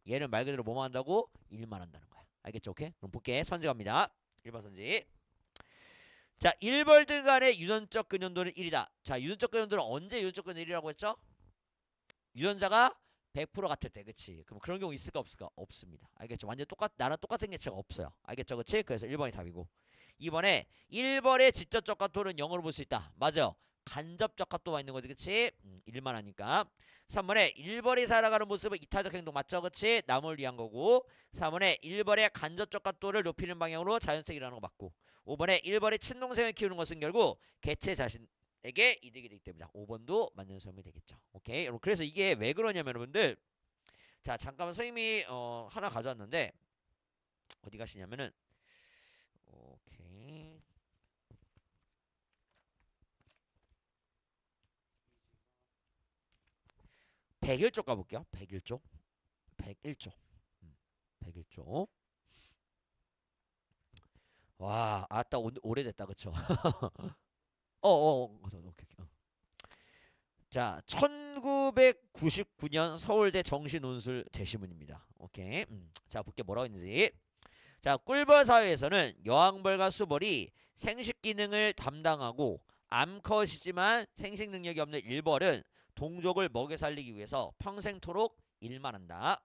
얘는 말 그대로 뭐만 한다고? 일만 한다는 거야. 알겠죠? 오케이? 그럼 볼게. 선지 갑니다. 1번 선지. 자, 일벌들 간의 유전적 근연도는 1이다. 자, 유전적 근연도는 언제 유전적 근연도 1이라고 했죠? 유전자가 100% 같을 때, 그치? 그럼 그런 경우 있을까 없을까? 없습니다. 알겠죠? 완전 나랑 똑같은 개체가 없어요. 알겠죠? 그치? 그래서 1번이 답이고. 2번에 1벌의 직접적 합도는 0으로 볼 수 있다. 맞아요. 간접적 합도가 있는 거지, 그치? 1만 하니까. 3번에 1벌이 살아가는 모습은 이타적 행동 맞죠? 그치? 남을 위한 거고. 4번에 1벌의 간접적 합도를 높이는 방향으로 자연스럽게 일어나는 거 맞고. 5번에 1벌이 친동생을 키우는 것은 결국 개체 자신에게 이득이 되기 때문이다. 5번도 맞는 설명이 되겠죠. 오케이. 그래서 이게 왜 그러냐면 여러분들 자, 잠깐만 선생님이 하나 가져왔는데 어디 가시냐면은 오케이. 101쪽 가볼게요. 101쪽. 101쪽. 101쪽. 와, 아따 오래됐다. 그쵸? 오케이. 자, 1999년 서울대 정신논술 제시문입니다. 오케이. 자, 볼게 뭐라고 했는지. 자, 꿀벌 사회에서는 여왕벌과 수벌이 생식 기능을 담당하고 암컷이지만 생식 능력이 없는 일벌은 동족을 먹여 살리기 위해서 평생토록 일만 한다.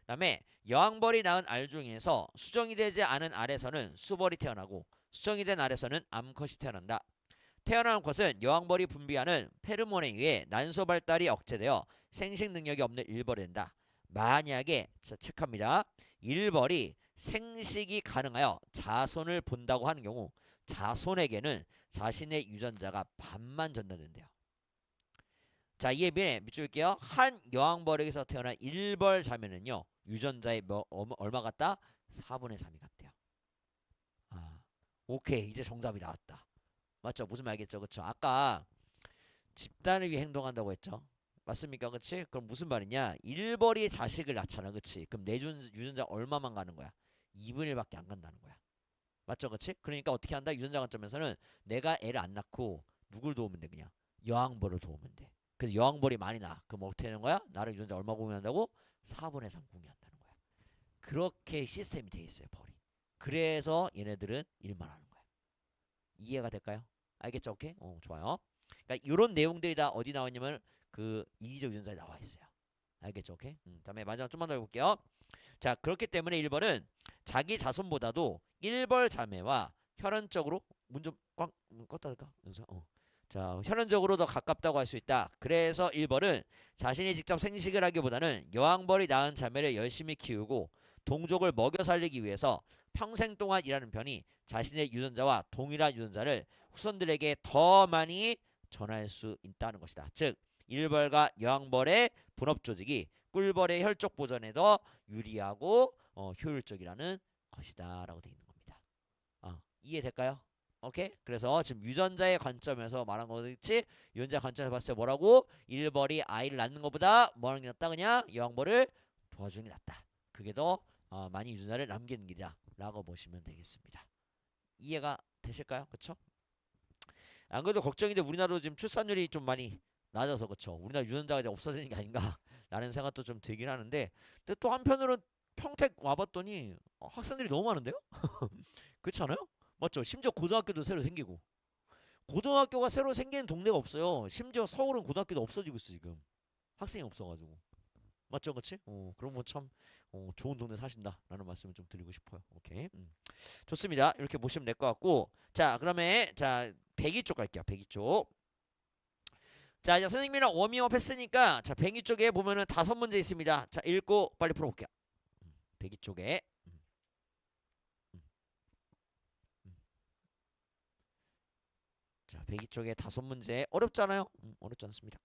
그다음에 여왕벌이 낳은 알 중에서 수정이 되지 않은 알에서는 수벌이 태어나고 수정이 된 알에서는 암컷이 태어난다. 태어난 암컷은 여왕벌이 분비하는 페르몬에 의해 난소 발달이 억제되어 생식 능력이 없는 일벌이 된다. 만약에 자, 체크합니다. 일벌이 생식이 가능하여 자손을 본다고 하는 경우 자손에게는 자신의 유전자가 반만 전달된대요. 자, 이에 비해 밑줄 볼게요. 한 여왕벌에게서 태어난 일벌 자매는요. 유전자의 얼마 같다? 4분의 3이 같대요. 오케이. 이제 정답이 나왔다. 맞죠? 무슨 말이겠죠? 그쵸? 아까 집단을 위해 행동한다고 했죠? 맞습니까? 그치? 그럼 무슨 말이냐? 일벌이 자식을 낳잖아. 그치? 그럼 내 유전자 얼마만 가는 거야? 2분의 1밖에 안 간다는 거야. 맞죠? 그치? 그러니까 어떻게 한다? 유전자 관점에서는 내가 애를 안 낳고 누굴 도우면 돼? 그냥 여왕벌을 도우면 돼. 그래서 여왕벌이 많이 낳아. 그럼 어떻게 되는 거야? 나를 유전자 얼마 공유한다고? 4분의 3 공유한다는 거야. 그렇게 시스템이 돼 있어요. 벌이. 그래서 얘네들은 일만 하는 거야. 이해가 될까요? 알겠죠? 오케이? 좋아요. 그러니까 이런 내용들이 다 어디 나왔냐면 그 이기적 유전자에 나와 있어요. 알겠죠? 오케이? 다음에 마지막 좀만 더 해볼게요. 자, 그렇기 때문에 1번은 자기 자손보다도 1벌 자매와 혈연적으로 문 껐다 될까? 자, 혈연적으로 더 가깝다고 할 수 있다. 그래서 1벌은 자신이 직접 생식을 하기보다는 여왕벌이 낳은 자매를 열심히 키우고 동족을 먹여 살리기 위해서 평생 동안 일하는 편이 자신의 유전자와 동일한 유전자를 후손들에게 더 많이 전할 수 있다는 것이다. 즉 일벌과 여왕벌의 분업 조직이 꿀벌의 혈족 보존에 더 유리하고 효율적이라는 것이다라고 되어 있는 겁니다. 이해될까요? 오케이? 그래서 지금 유전자의 관점에서 말한 거겠지? 유전자 관점에서 봤을 때 뭐라고? 일벌이 아이를 낳는 것보다 뭐 하는 게 낫다 그냥 여왕벌을 도와주는 게 낫다. 그게 더 많이 유전자를 남기는 길이다 라고 보시면 되겠습니다. 이해가 되실까요? 그쵸? 안 그래도 걱정인데 우리나라도 지금 출산율이 좀 많이 낮아서 그쵸? 우리나라 유전자가 이제 없어지는 게 아닌가 라는 생각도 좀 들긴 하는데 근데 또 한편으로는 평택 와봤더니 학생들이 너무 많은데요? 그렇지 않아요? 맞죠? 심지어 고등학교도 새로 생기고 고등학교가 새로 생기는 동네가 없어요. 심지어 서울은 고등학교도 없어지고 있어 지금. 학생이 없어가지고. 맞죠, 그렇지? 그런 거참 좋은 동네 사신다라는 말씀을 좀 드리고 싶어요. 오케이, 좋습니다. 이렇게 보시면 될 것 같고, 자, 그러면 자 102 쪽 갈게요. 102 쪽. 자, 이제 선생님이랑 워밍업 했으니까 자 102 쪽에 보면은 5문제 있습니다. 자, 읽고 빨리 풀어볼게요. 102 쪽에. 자, 102 쪽에 5문제 어렵잖아요. 어렵지 않습니다.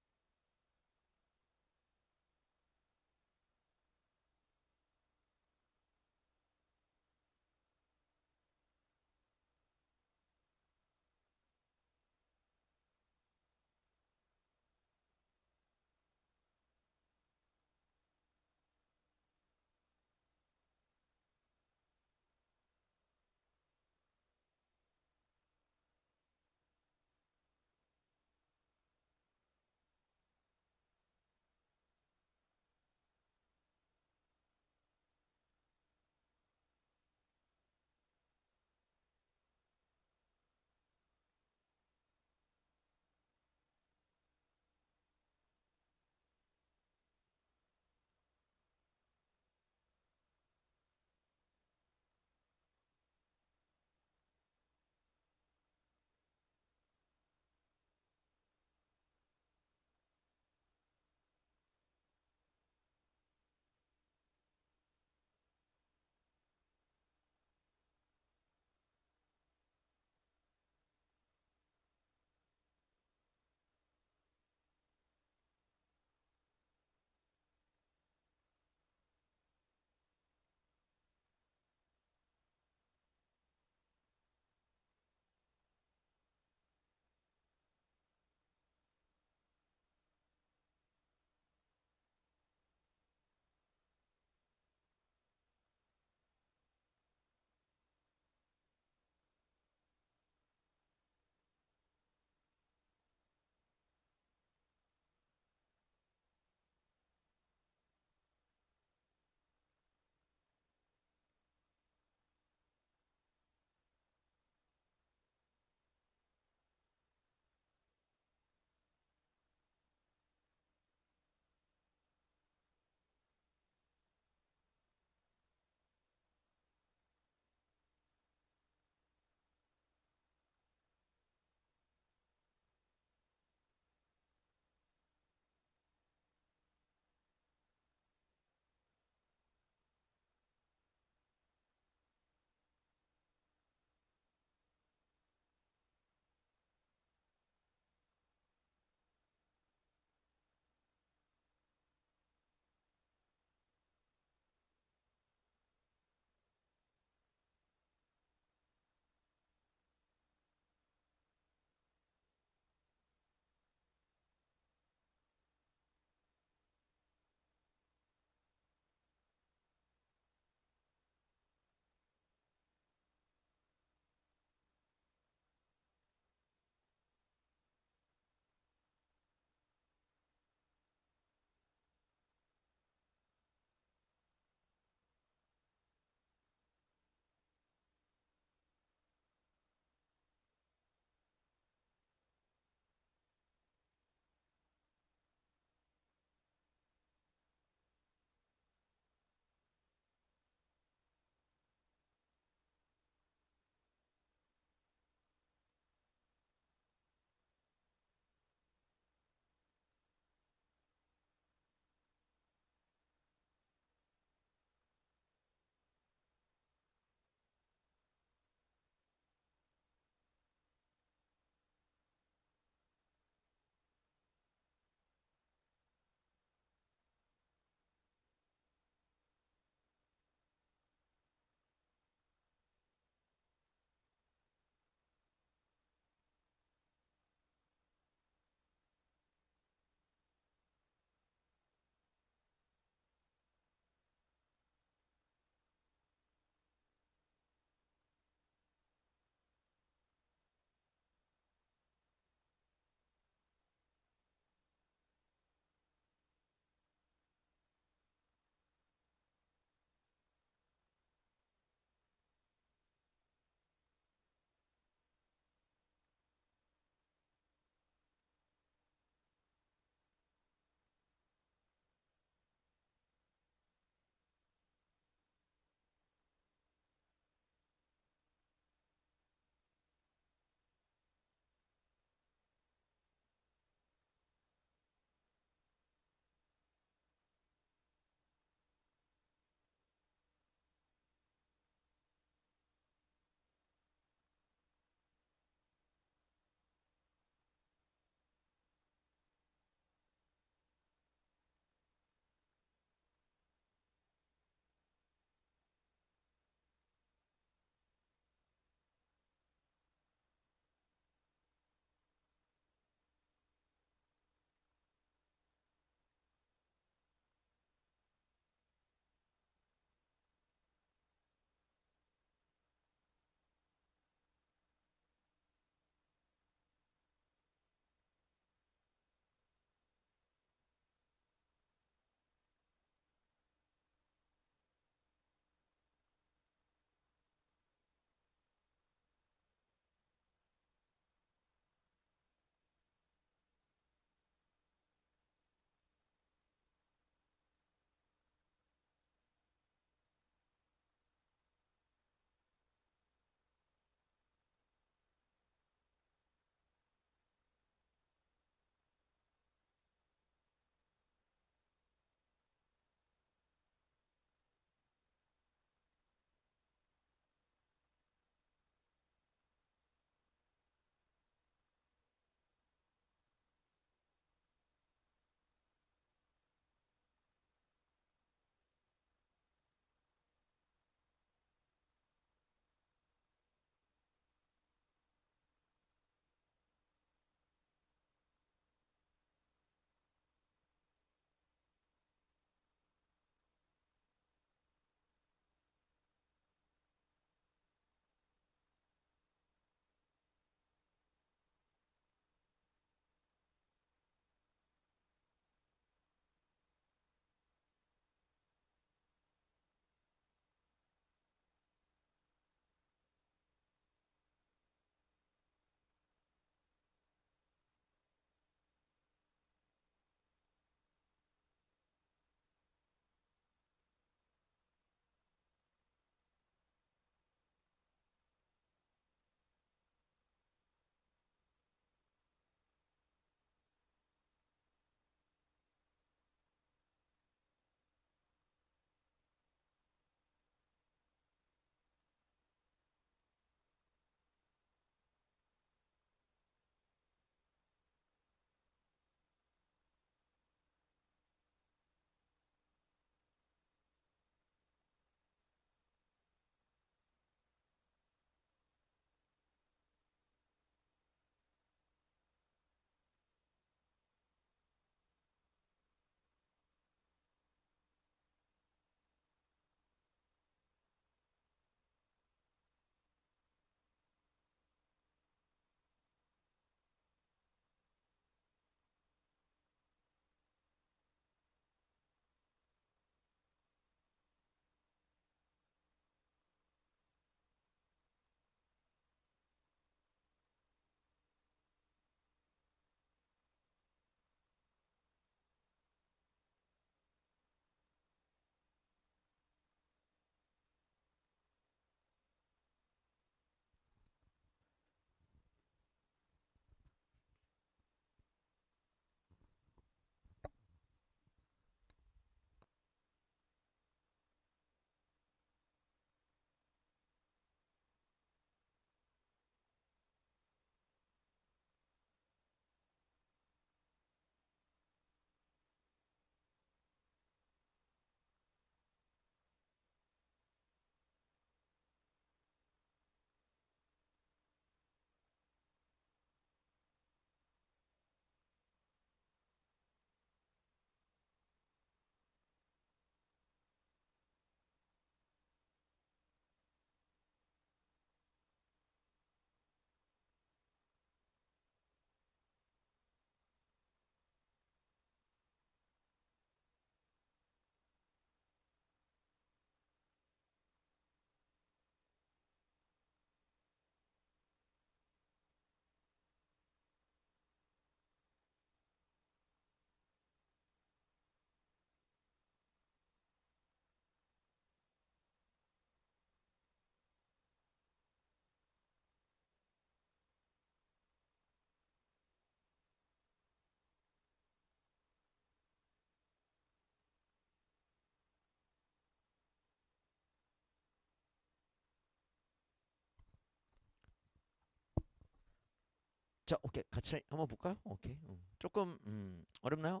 자, 오케이. 같이 한번 볼까요? 오케이. 조금 어렵나요?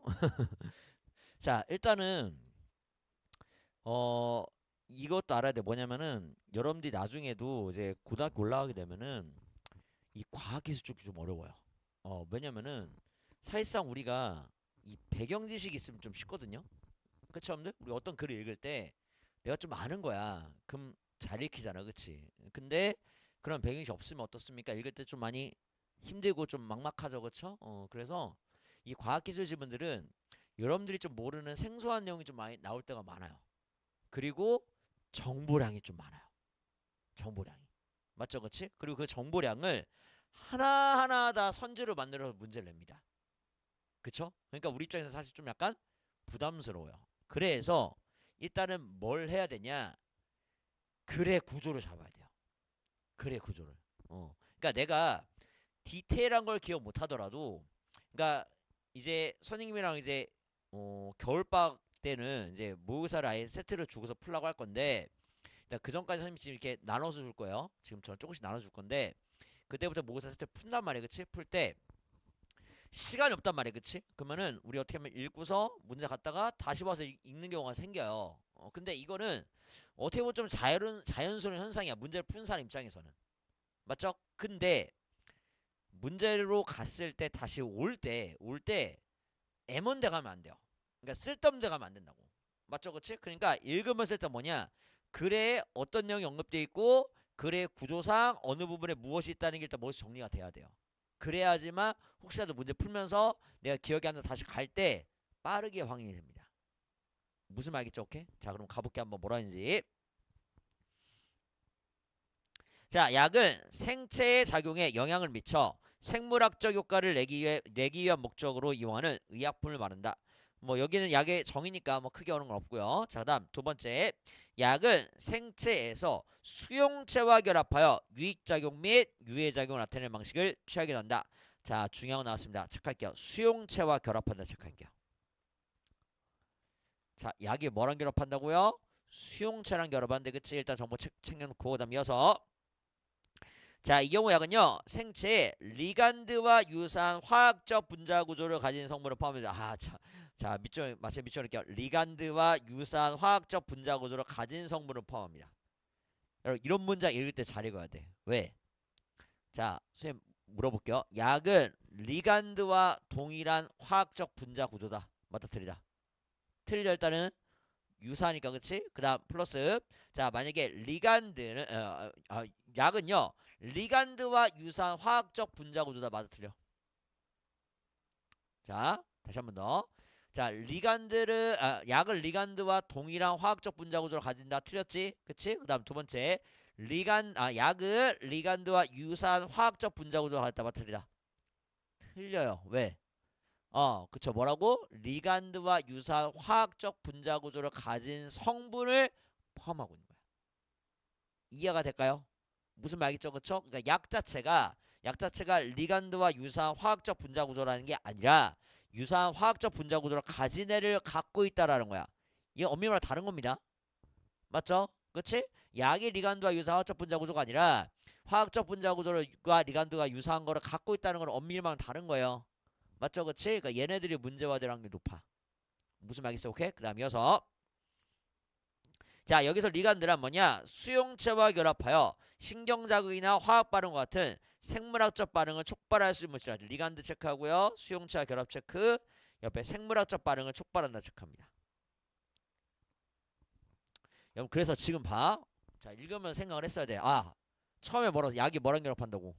자, 일단은 어 이것도 알아야 돼. 뭐냐면은 여러분들이 나중에도 이제 고등학교 올라가게 되면은 이 과학기술 쪽이 좀 어려워요. 왜냐면은 사실상 우리가 이 배경 지식이 있으면 좀 쉽거든요. 그쵸, 여러분들? 우리 어떤 글을 읽을 때 내가 좀 아는 거야. 그럼 잘 읽히잖아, 그치? 근데 그런 배경이 없으면 어떻습니까? 읽을 때 좀 많이 힘들고 좀 막막하죠, 그쵸? 그래서 이 과학기술 지분들은 여러분들이 좀 모르는 생소한 내용이 좀 많이 나올 때가 많아요. 그리고 정보량이 좀 많아요. 정보량이. 맞죠, 그치? 그리고 그 정보량을 하나하나 다 선제로 만들어서 문제를 냅니다. 그쵸? 그러니까 우리 입장에서 사실 좀 약간 부담스러워요. 그래서 일단은 뭘 해야 되냐? 글의 구조를 잡아야 돼요. 글의 구조를. 그러니까 내가 디테일한 걸 기억 못 하더라도, 그러니까 이제 선생님이랑 이제 겨울방학 때는 이제 모의고사를 아예 세트를 주고서 풀라고 할 건데, 일단 그 전까지 선생님이 지금 이렇게 나눠서 줄 거예요. 지금처럼 조금씩 나눠줄 건데, 그때부터 모의고사 세트 푼단 말이야, 그치? 풀 때 시간이 없단 말이야, 그치? 그러면은 우리 어떻게 하면 읽고서 문제 갖다가 다시 와서 읽는 경우가 생겨요. 근데 이거는 어떻게 보면 좀 자연스러운 현상이야. 문제를 푼 사람 입장에서는. 맞죠? 근데 문제로 갔을 때 다시 올 때 M1대 가면 안 돼요. 그러니까 쓸데없는 데 가면 안 된다고. 맞죠? 그치? 그러니까 읽으면서 일단 뭐냐? 글에 어떤 내용이 언급되어 있고 글의 구조상 어느 부분에 무엇이 있다는 게 일단 머릿속 정리가 돼야 돼요. 그래야지만 혹시라도 문제 풀면서 내가 기억이 안 나서 다시 갈 때 빠르게 확인이 됩니다. 무슨 말겠죠? 오케이? 자, 그럼 가볼게 한번 뭐라 하는지. 자, 약은 생체의 작용에 영향을 미쳐 생물학적 효과를 내기 위한 목적으로 이용하는 의약품을 말한다. 뭐 여기는 약의 정의니까 뭐 크게 어려운 건 없고요. 자, 다음 두 번째. 약은 생체에서 수용체와 결합하여 유익작용 및 유해작용을 나타내는 방식을 취하게 된다. 자, 중요한 거 나왔습니다. 체크할게요. 수용체와 결합한다. 체크할게요. 자, 약이 뭐랑 결합한다고요? 수용체랑 결합하는데, 그치? 일단 정보 챙겨놓고 그다음 이어서, 자, 이 경우 약은요 생체에 리간드와 유사한 화학적 분자 구조를 가진 성분을 포함합니다. 자, 마치 밑줄 이렇게 리간드와 유사한 화학적 분자 구조를 가진 성분을 포함합니다. 여러분 이런 문장 읽을 때 잘 읽어야 돼. 왜? 자, 선생님 물어볼게요. 약은 리간드와 동일한 화학적 분자 구조다. 맞다, 틀리다? 틀리다. 일단은 유사하니까, 그치? 그 다음 플러스. 자, 만약에 약은요 리간드와 유사한 화학적 분자 구조다. 맞아, 틀려? 자, 다시 한 번 더. 자, 약을 리간드와 동일한 화학적 분자 구조를 가진다. 틀렸지? 그치? 그 다음 두 번째. 약을 리간드와 유사한 화학적 분자 구조를 가졌다. 맞아, 틀리다? 틀려요. 왜? 그쵸. 뭐라고? 리간드와 유사한 화학적 분자 구조를 가진 성분을 포함하고 있는 거야. 이해가 될까요? 무슨 말이죠, 그쵸? 그러니까 약 자체가 리간드와 유사한 화학적 분자 구조라는 게 아니라 유사한 화학적 분자 구조를 가진 애를 갖고 있다라는 거야. 이게 엄밀히 말해 다른 겁니다. 맞죠? 그치? 약이 리간드와 유사한 화학적 분자 구조가 아니라 화학적 분자 구조가 리간드가 유사한 거를 갖고 있다는 건 엄밀히 말하면 다른 거예요. 맞죠? 그치? 그러니까 얘네들이 문제화될 확률이 높아. 무슨 말이겠어? 오케이? 그 다음 이어서, 자, 여기서 리간드란 뭐냐? 수용체와 결합하여 신경자극이나 화학 반응과 같은 생물학적 반응을 촉발할 수 있는 물질. 리간드 체크하고요. 수용체와 결합 체크. 옆에 생물학적 반응을 촉발한다 체크합니다. 여러분 그래서 지금 봐. 자, 읽으면 생각을 했어야 돼. 처음에 약이 뭐랑 결합한다고?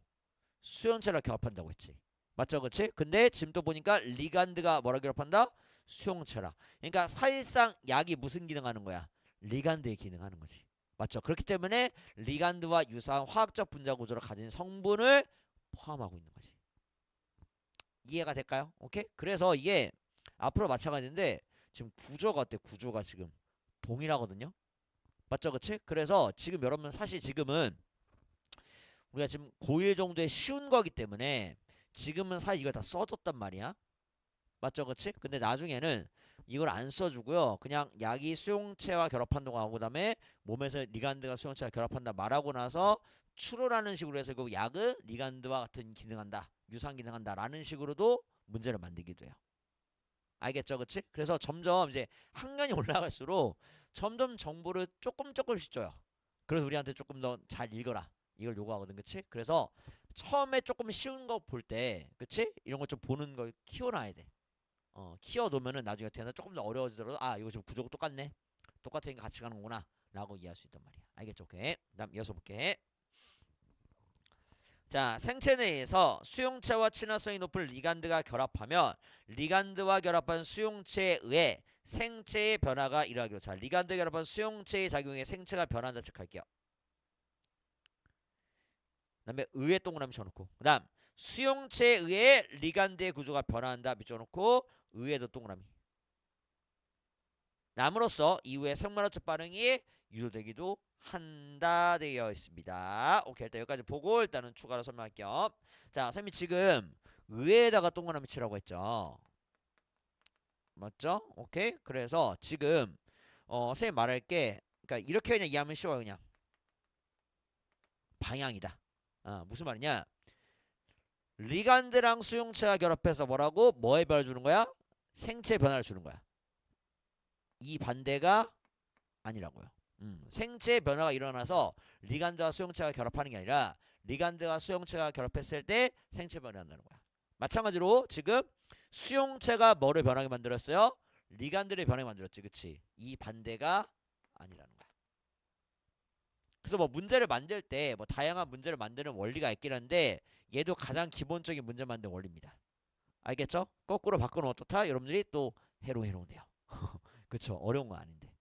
수용체랑 결합한다고 했지. 맞죠, 그치? 근데 지금 또 보니까 리간드가 뭐랑 결합한다? 수용체랑. 그러니까 사실상 약이 무슨 기능하는 거야? 리간드의 기능하는 거지. 맞죠? 그렇기 때문에 리간드와 유사한 화학적 분자 구조를 가진 성분을 포함하고 있는 거지. 이해가 될까요? 오케이? 그래서 이게 앞으로 마찬가지인데 지금 구조가 어때? 구조가 지금 동일하거든요. 맞죠, 그치? 그래서 지금 여러분 사실 지금은 우리가 지금 고1 정도의 쉬운 거기 때문에 지금은 사실 이걸 다 써뒀단 말이야. 맞죠, 그치? 근데 나중에는 이걸 안 써주고요. 그냥 약이 수용체와 결합한다고 하고 그다음에 몸에서 리간드가 수용체와 결합한다 말하고 나서 추로라는 식으로 해서 그 약은 리간드와 같은 기능한다, 유사한 기능한다라는 식으로도 문제를 만들기도 해요. 알겠죠, 그치? 그래서 점점 이제 학년이 올라갈수록 점점 정보를 조금씩 줘요. 그래서 우리한테 조금 더 잘 읽어라 이걸 요구하거든, 그치? 그래서 처음에 조금 쉬운 거 볼 때, 그치? 이런 거 좀 보는 걸 키워놔야 돼. 키워놓으면은 나중에 되나 조금 더 어려워지더라도 아 이거 지금 구조가 똑같네, 똑같으니까 같이 가는구나 라고 이해할 수 있단 말이야. 알겠죠? 오케이. 다음 이어서 볼게. 자, 생체 내에서 수용체와 친화성이 높은 리간드가 결합하면 리간드와 결합한 수용체에 의해 생체의 변화가 일어나기로. 자, 리간드 결합한 수용체의 작용에 생체가 변한다 체크할게요. 그 다음에 의에 동그라미 쳐놓고, 그 다음 수용체에 의해 리간드의 구조가 변화한다 밑쳐놓고 의에도 동그라미. 남으로써 이후에 생물학적 반응이 유도되기도 한다 되어 있습니다. 오케이, 일단 여기까지 보고 일단은 추가로 설명할게요. 자, 선생님이 지금 의에다가 동그라미 치라고 했죠. 맞죠? 오케이. 그래서 지금 선생님 말할 게, 그러니까 이렇게 그냥 이해하면 쉬워요. 그냥 방향이다. 무슨 말이냐? 리간드랑 수용체가 결합해서 뭐라고? 뭐에 변화를 주는 거야? 생체 변화를 주는 거야. 이 반대가 아니라고요. 생체 변화가 일어나서 리간드와 수용체가 결합하는 게 아니라 리간드와 수용체가 결합했을 때 생체 변화가 난다는 거야. 마찬가지로 지금 수용체가 뭐를 변하게 만들었어요? 리간드를 변하게 만들었지, 그치? 이 반대가 아니라는 거야. 그래서 뭐 문제를 만들 때 뭐 다양한 문제를 만드는 원리가 있긴 한데 얘도 가장 기본적인 문제 만드는 원리입니다. 알겠죠? 거꾸로 바꾸면 어떻다? 여러분들이 또 해롱해롱돼요. 그쵸? 어려운 건 아닌데.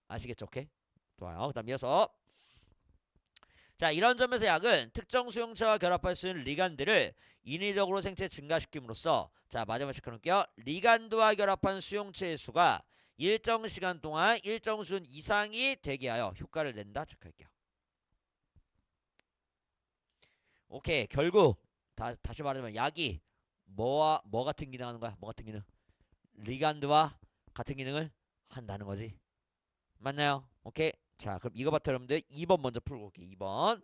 아시겠죠? 오케이? 좋아요. 그 다음 이어서, 자, 이런 점에서 약은 특정 수용체와 결합할 수 있는 리간드를 인위적으로 생체 증가시킴으로써, 자, 마지막 체크해놓을게요. 리간드와 결합한 수용체의 수가 일정 시간 동안 일정 수준 이상이 되게 하여 효과를 낸다 체크할게요. 오케이. 결국 다시 말하자면 약이 뭐와 뭐 같은 기능 하는 거야? 뭐 같은 기능? 리간드와 같은 기능을 한다는 거지. 맞나요? 오케이. 자, 그럼 이거부터 여러분들 2번 먼저 풀고 올게요. 2번.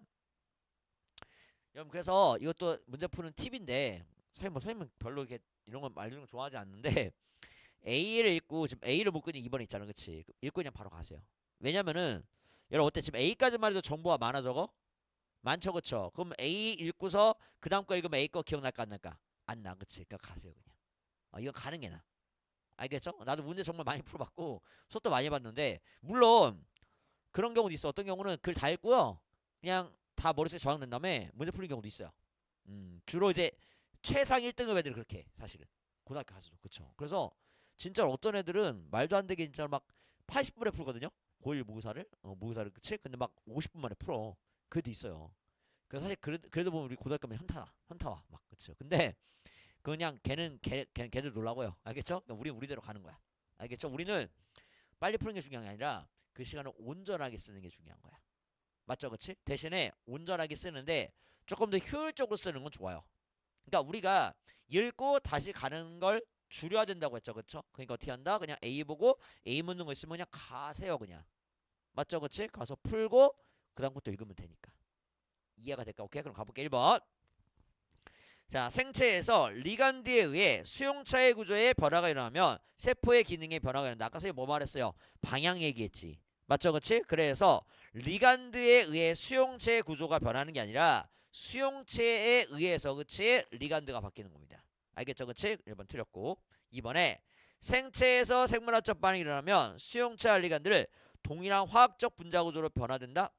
여러분, 그래서 이것도 문제 푸는 팁인데 선생님은 별로 이렇게 이런 거 알려주는 거 좋아하지 않는데 A를 읽고 지금 A를 못 끄니 2번에 있잖아, 그치? 읽고 그냥 바로 가세요. 왜냐면은 여러분 어때? 지금 A까지만 해도 정보가 많아 적어? 많죠, 그쵸? 그럼 A 읽고서 그 다음 거 읽으면 A 거 기억날까 안 날까? 안 나, 그치? 그러니까 가세요 그냥. 이건 가는 게 나. 알겠죠? 나도 문제 정말 많이 풀어봤고 수업도 많이 해봤는데 물론 그런 경우도 있어. 어떤 경우는 글 다 읽고요, 그냥 다 머릿속에 저장된 다음에 문제 풀린 경우도 있어요. 주로 이제 최상 1등급 애들이 그렇게 해, 사실은 고등학교 가서도. 그쵸? 그래서 진짜 어떤 애들은 말도 안 되게 진짜 막 80분에 풀거든요. 고1 모의사를 모의사를, 그치? 근데 막 50분 만에 풀어. 그래도 있어요. 그래서 사실 그래도 보면 우리 고등학교면 현타와 막, 그쵸? 근데 그냥 걔들 놀라고요. 알겠죠? 그러니까 우리 우리대로 가는 거야. 알겠죠? 우리는 빨리 푸는 게 중요한 게 아니라 그 시간을 온전하게 쓰는 게 중요한 거야. 맞죠? 그치? 대신에 온전하게 쓰는데 조금 더 효율적으로 쓰는 건 좋아요. 그러니까 우리가 읽고 다시 가는 걸 줄여야 된다고 했죠. 그쵸? 그러니까 어떻게 한다? 그냥 A 보고 A 묻는 거 있으면 그냥 가세요. 그냥. 맞죠? 그치? 가서 풀고 그 다음 것도 읽으면 되니까. 이해가 될까? 오케이? 그럼 가볼게. 1번. 자, 생체에서 리간드에 의해 수용체의 구조에 변화가 일어나면 세포의 기능에 변화가 일어난다. 아까 선생님 뭐 말했어요? 방향 얘기했지. 맞죠? 그치? 그래서 리간드에 의해 수용체의 구조가 변하는 게 아니라 수용체에 의해서, 그치? 리간드가 바뀌는 겁니다. 알겠죠? 그치? 1번 틀렸고. 2번에 생체에서 생물학적 반응이 일어나면 수용체와 리간드를 동일한 화학적 분자 구조로 변화된다?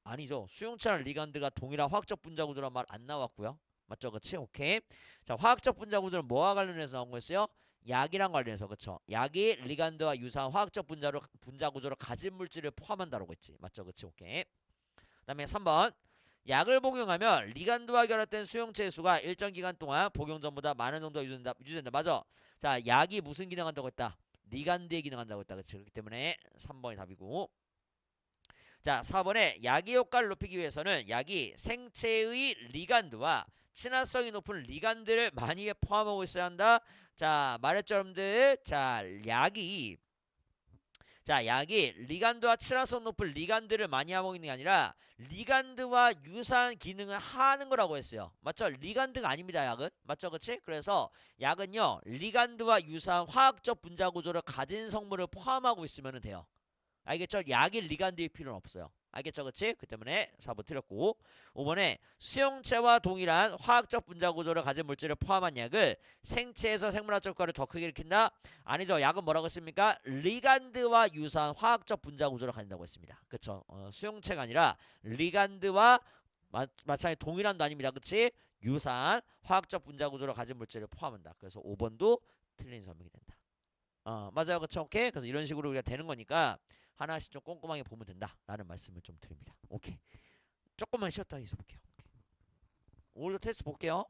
아니죠. 수용체와 리간드가 동일한 화학적 분자 구조란 말 안 나왔고요. 맞죠? 그치? 오케이. 자, 화학적 분자 구조는 뭐와 관련해서 나온 거였어요? 약이랑 관련해서. 그쵸? 약이 리간드와 유사한 화학적 분자 구조를 가진 물질을 포함한다라고 했지. 맞죠? 그치? 오케이. 그 다음에 3번. 약을 복용하면 리간드와 결합된 수용체의 수가 일정 기간 동안 복용 전보다 많은 정도가 유지된다. 맞아. 자, 약이 무슨 기능한다고 했다? 리간드의 기능한다고 했다. 그치? 그렇기 때문에 3번이 답이고. 자, 4번에 약의 효과를 높이기 위해서는 약이 생체의 리간드와 친화성이 높은 리간드를 많이 포함하고 있어야 한다. 자, 말했죠, 여러분들. 약이 리간드와 친화성 높은 리간드를 많이 하고 있는 게 아니라 리간드와 유사한 기능을 하는 거라고 했어요. 맞죠? 리간드가 아닙니다, 약은. 맞죠? 그치? 그래서 약은요, 리간드와 유사한 화학적 분자 구조를 가진 성분을 포함하고 있으면 돼요. 알겠죠? 약이 리간드일 필요는 없어요. 알겠죠? 그치? 그 때문에 4번 틀렸고, 5번에 수용체와 동일한 화학적 분자 구조를 가진 물질을 포함한 약을 생체에서 생물학적 효과를 더 크게 일으킨다? 아니죠. 약은 뭐라고 했습니까? 리간드와 유사한 화학적 분자 구조를 가진다고 했습니다. 그쵸? 수용체가 아니라 리간드와 마찬가지 동일한도 아닙니다. 그치? 유사한 화학적 분자 구조를 가진 물질을 포함한다. 그래서 5번도 틀린 설명이 된다. 맞아요. 그쵸? 오케이? 그래서 이런 식으로 우리가 되는 거니까 하나씩 좀 꼼꼼하게 보면 된다라는 말씀을 좀 드립니다. 오케이. 조금만 쉬었다 있어 볼게요. 오케이. 오늘도 테스트 볼게요.